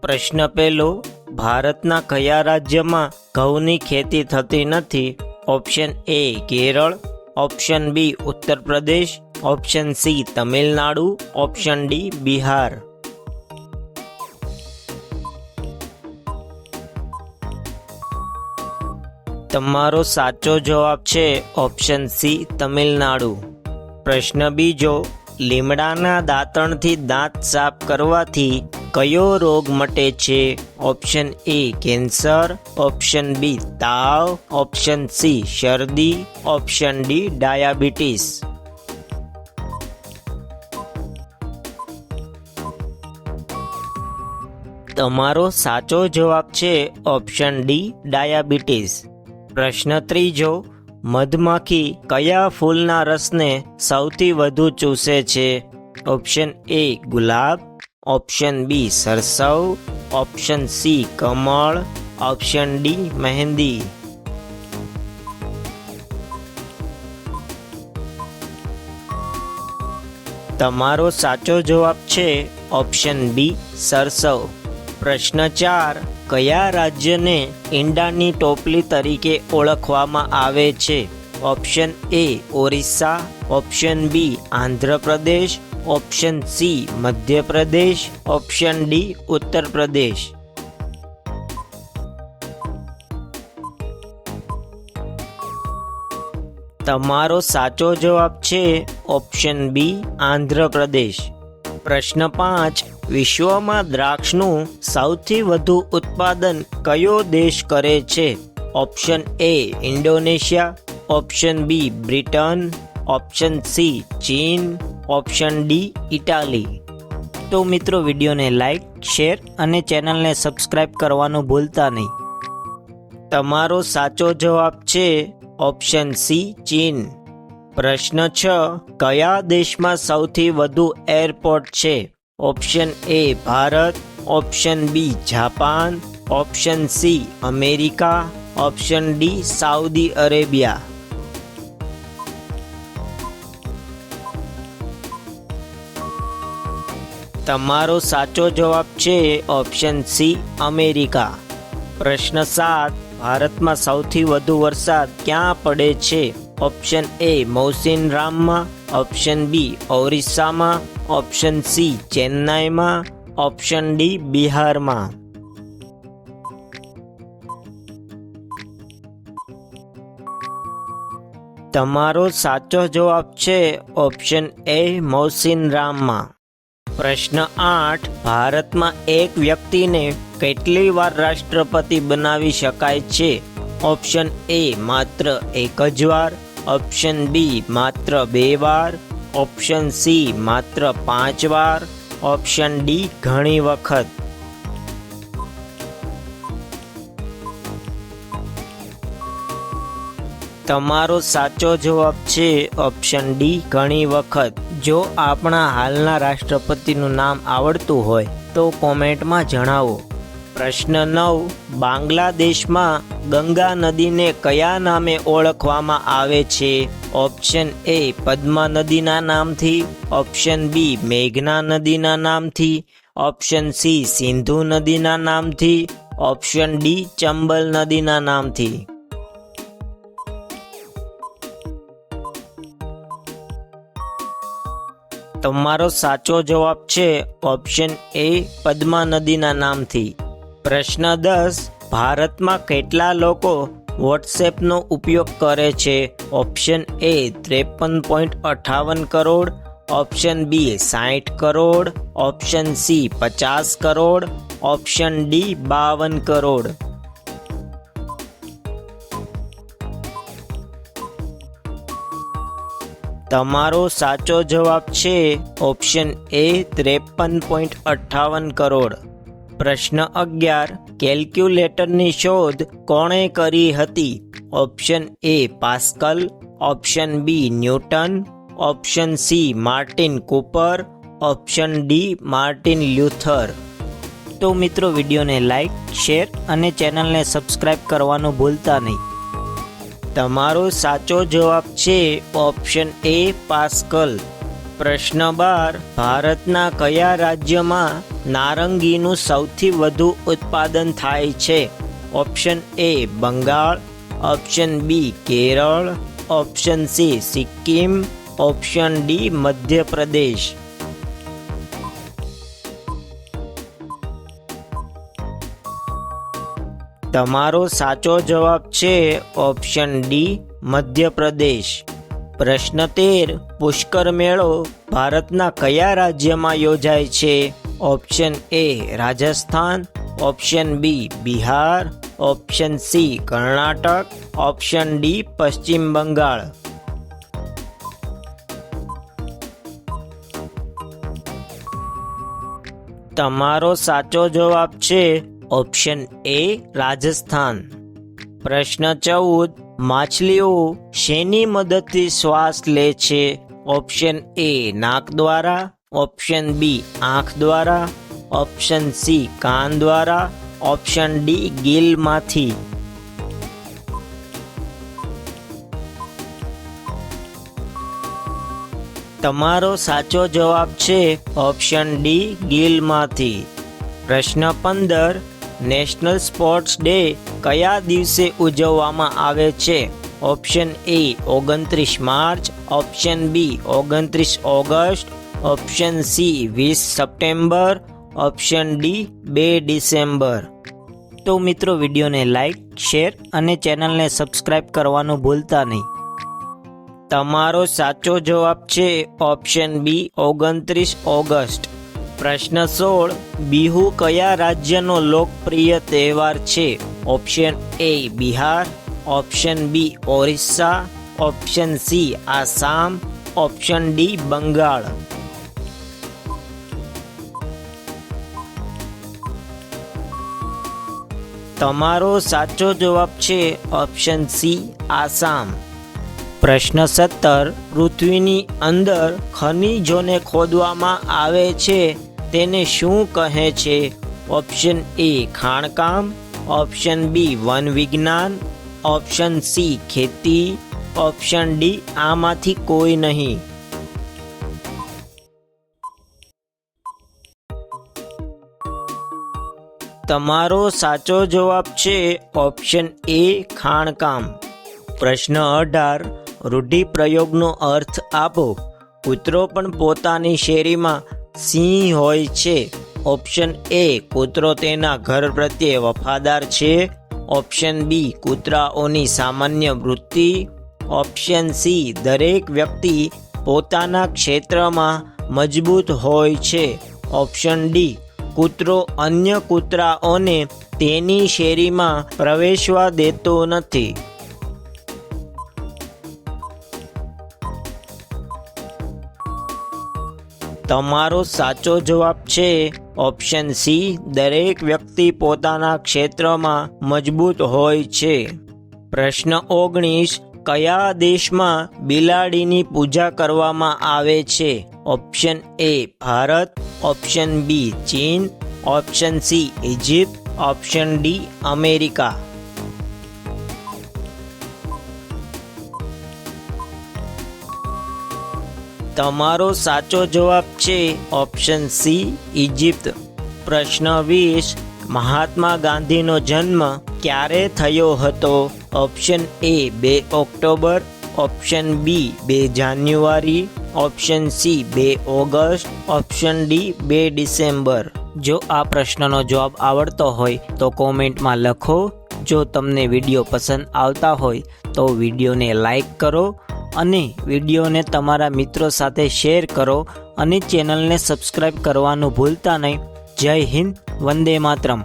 પ્રશ્ન પહેલો, ભારતના કયા રાજ્યમાં ઘઉંની ખેતી થતી નથી? Option A Kerala, option B Uttar Pradesh, option C Tamil Nadu, option D Bihar. તમારો સાચો જવાબ છે ઓપ્શન સી તમિલનાડુ. પ્રશ્ન બીજો, લીમડાના દાંતણથી દાંત સાફ કરવાથી કયો રોગ મટે છે? Option A cancer, option B તાવ, ઓપ્શન સી શરદી, ઓપ્શન ડી ડાયાબિટીસ. તમારો સાચો જવાબ છે ઓપ્શન ડી ડાયાબિટીસ. પ્રશ્ન ત્રીજો, મધમાખી કયા ફૂલના રસને સૌથી વધુ ચૂસે છે? ઓપ્શન એ ગુલાબ, ઓપ્શન બી સરસવ, ઓપ્શન સી કમળ, ઓપ્શન ડી મહેંદી. તમારો સાચો જવાબ છે ઓપ્શન બી સરસવ. પ્રશ્ન 4, કયા રાજ્યને ઈંડાની ટોપલી તરીકે ઓળખવામાં આવે છે? Option A Orissa, option B Andhra Pradesh, option C Madhya Pradesh, option D Uttar Pradesh. તમારો સાચો જવાબ છે ઓપ્શન બી આંધ્રપ્રદેશ. પ્રશ્ન 5, વિશ્વમાં દ્રાક્ષનું સૌથી વધુ ઉત્પાદન કયો દેશ કરે છે? Option A Indonesia, option B Britain, option C ચીન, ઓપ્શન ડી ઇટાલી. તો મિત્રો, વિડીયોને લાઈક, શેર અને ચેનલને સબસ્ક્રાઇબ કરવાનું ભૂલતા નહીં. તમારો સાચો જવાબ છે ઓપ્શન સી ચીન. પ્રશ્ન 6, કયા દેશમાં સૌથી વધુ એરપોર્ટ છે? Option A Bharat, option B Japan, option C America, option D Saudi Arabia. તમારો સાચો જવાબ છે ઓપ્શન સી અમેરિકા. પ્રશ્ન 7, ભારતમાં સૌથી વધુ વરસાદ ક્યાં પડે છે? ઓપ્શન એ મૌસિનરામમાં, ઓપ્શન બી ઓરિસ્સામાં, ઓપ્શન સી ચેન્નાઈમાં, ઓપ્શન ડી બિહારમાં. તમારો સાચો જવાબ છે ઓપ્શન એ મૌસિનરામમાં. પ્રશ્ન 8, ભારતમાં એક વ્યક્તિને કેટલી વાર રાષ્ટ્રપતિ બનાવી શકાય છે? ઓપ્શન એ માત્ર એક જ વાર, ઓપ્શન બી માત્ર 2 વાર, ઓપ્શન સી માત્ર 5 વાર, ઓપ્શન ડી ઘણી વખત. તમારો સાચો જવાબ છે ઓપ્શન ડી ઘણી વખત. જો આપણા હાલના રાષ્ટ્રપતિનું નામ આવડતું હોય તો કોમેન્ટમાં જણાવો. પ્રશ્ન 9, બાંગ્લાદેશમાં ગંગા નદીને કયા નામે ઓળખવામાં આવે છે? ઓપ્શન એ પદ્મા નદીના નામથી, ઓપ્શન બી મેઘના નદીના નામથી, ઓપ્શન સી સિંધુ નદીના નામથી, ઓપ્શન ડી ચંબલ નદીના નામથી. તમારો સાચો જવાબ છે ઓપ્શન એ પદ્મા નદીના નામથી. પ્રશ્ન 10, ભારતમાં કેટલા લોકો વોટ્સએપનો ઉપયોગ કરે છે? Option A 53.58 crore, option B 60 crore, option C 50 crore, option D 52 crore. તમારો સાચો જવાબ છે ઓપ્શન એ 53.58 કરોડ. પ્રશ્ન 11, કેલ્ક્યુલેટરની શોધ કોણે કરી હતી? Option A Pascal, option B Newton, option C Martin Cooper, option D Martin Luther. તો મિત્રો, વિડીયોને લાઈક, શેર અને ચેનલને સબસ્ક્રાઇબ કરવાનું ભૂલતા નહીં. તમારો સાચો જવાબ છે ઓપ્શન એ પાસ્કલ. પ્રશ્ન 12, ભારતના કયા રાજ્યમાં નારંગીનું સૌથી વધુ ઉત્પાદન થાય છે? Option A Bengal, option B Kerala, option C Sikkim, option D Madhya Pradesh. તમારો સાચો જવાબ છે ઓપ્શન ડી મધ્યપ્રદેશ. પ્રશ્ન 13. પુષ્કર મેળો ભારતના કયા રાજ્યમાં યોજાય છે? Option A Rajasthan, option B Bihar, option C Karnataka, option D Paschim Bengal. તમારો સાચો જવાબ છે ઓપ્શન એ રાજસ્થાન. પ્રશ્ન 14. માછલીઓ શેની મદદથી શ્વાસ લે છે? ઓપ્શન એ નાક દ્વારા, ઓપ્શન બી આંખ દ્વારા, ઓપ્શન સી કાન દ્વારા, ઓપ્શન ડી ગિલમાંથી. તમારો સાચો જવાબ છે ઓપ્શન ડી ગિલમાંથી. પ્રશ્ન 15. નેશનલ સ્પોર્ટ્સ ડે કયા દિવસે ઉજવવામાં આવે છે? Option A 29 March, option B 29 August, option C 20 September, option D 2 December. તો મિત્રો, વિડીયોને લાઈક, શેર અને ચેનલને સબસ્ક્રાઈબ કરવાનું ભૂલતા નહીં. તમારો સાચો જવાબ છે ઓપ્શન બી 29 ઓગસ્ટ. પ્રશ્ન 16. બિહુ કયા રાજ્યનો લોકપ્રિય તહેવાર છે? Option A Bihar, option B Orissa, option C Assam, option D Bengal. તમારો સાચો જવાબ છે ઓપ્શન સી આસામ. પ્રશ્ન 17. પૃથ્વીની અંદર ખનિજોને ખોદવામાં આવે છે તેને શું કહે છે? ઓપ્શન એ ખાણકામ, ઓપ્શન બી વન વિજ્ઞાન, ઓપ્શન સી ખેતી, ઓપ્શન ડી આમાંથી કોઈ નહીં. તમારો સાચો જવાબ છે ઓપ્શન એ ખાણકામ. પ્રશ્ન 18. રૂઢિપ્રયોગનો અર્થ આપો. કૂતરો પણ પોતાની શેરીમાં સિંહ હોય છે. ઓપ્શન એ કૂતરો તેના ઘર પ્રત્યે વફાદાર છે, ઓપ્શન બી કૂતરાઓની સામાન્ય વૃત્તિ, ઓપ્શન સી દરેક વ્યક્તિ પોતાના ક્ષેત્રમાં મજબૂત હોય છે, ઓપ્શન ડી કૂતરો અન્ય કૂતરાઓને તેની શેરીમાં પ્રવેશવા દેતો નથી. તમારો સાચો જવાબ છે ઓપ્શન સી દરેક વ્યક્તિ પોતાના ક્ષેત્રમાં મજબૂત હોય છે. પ્રશ્ન 19. કયા દેશમાં બિલાડીની પૂજા કરવામાં આવે છે? Option A Bharat, option B ચીન, option C Egypt, option D America. તમારો સાચો જવાબ છે ઓપ્શન સી ઇજિપ્ત. પ્રશ્ન 20. મહાત્મા ગાંધીનો જન્મ ક્યારે થયો હતો? Option A 2 October, option B 2 January, option C 2 August, option D 2 December. જો આ પ્રશ્નનો જવાબ આવડતો હોય તો કોમેન્ટમાં લખો. જો તમને વિડીયો પસંદ આવતા હોય તો વિડીયોને લાઈક કરો અને વિડીયોને તમારા મિત્રો સાથે શેર કરો અને ચેનલને સબસ્ક્રાઈબ કરવાનું ભૂલતા નહીં. જય હિન્દ, વંદે માતરમ.